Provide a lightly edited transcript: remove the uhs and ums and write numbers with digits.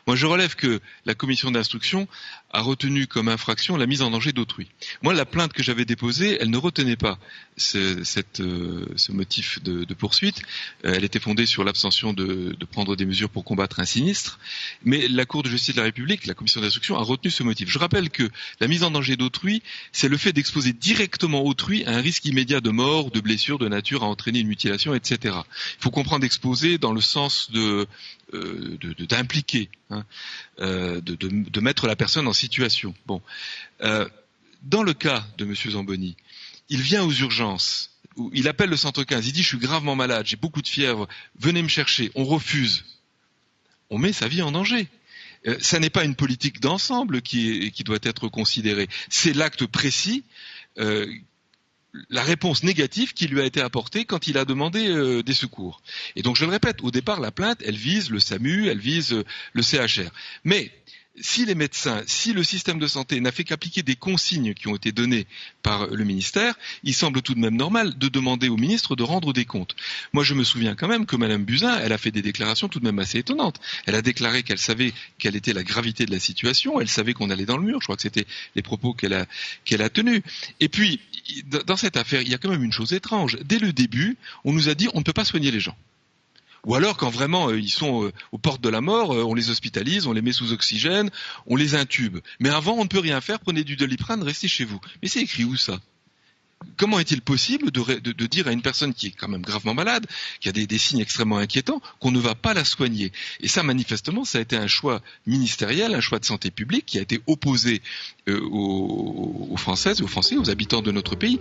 Moi, je relève que la commission d'instruction a retenu comme infraction la mise en danger d'autrui. Moi, la plainte que j'avais déposée, elle ne retenait pas ce motif de poursuite. Elle était fondée sur l'abstention de prendre des mesures pour combattre un sinistre. Mais la Cour de justice de la République, la commission d'instruction, a retenu ce motif. Je rappelle que la mise en danger d'autrui, c'est le fait d'exposer directement autrui à un risque immédiat de mort, de blessure, de nature à entraîner une mutilation, etc. Il faut comprendre exposer dans le sens d'impliquer, de mettre la personne en situation. Bon, dans le cas de M. Zamboni, il vient aux urgences, il appelle le centre 15, il dit « je suis gravement malade, j'ai beaucoup de fièvre, venez me chercher », on refuse. On met sa vie en danger. Ça n'est pas une politique d'ensemble qui doit être considérée, c'est l'acte précis, la réponse négative qui lui a été apportée quand il a demandé des secours. Et donc je le répète, au départ la plainte, elle vise le SAMU, elle vise le CHR. Mais si les médecins, si le système de santé n'a fait qu'appliquer des consignes qui ont été données par le ministère, il semble tout de même normal de demander au ministre de rendre des comptes. Moi, je me souviens quand même que Madame Buzyn, elle a fait des déclarations tout de même assez étonnantes. Elle a déclaré qu'elle savait quelle était la gravité de la situation, elle savait qu'on allait dans le mur. Je crois que c'était les propos qu'elle a tenus. Et puis, dans cette affaire, il y a quand même une chose étrange. Dès le début, on nous a dit on ne peut pas soigner les gens. Ou alors quand vraiment ils sont aux portes de la mort, on les hospitalise, on les met sous oxygène, on les intube. Mais avant, on ne peut rien faire, prenez du Doliprane, restez chez vous. Mais c'est écrit où ça ? Comment est-il possible de dire à une personne qui est quand même gravement malade, qui a des signes extrêmement inquiétants, qu'on ne va pas la soigner ? Et ça, manifestement, ça a été un choix ministériel, un choix de santé publique qui a été opposé aux Françaises et aux Français, aux habitants de notre pays.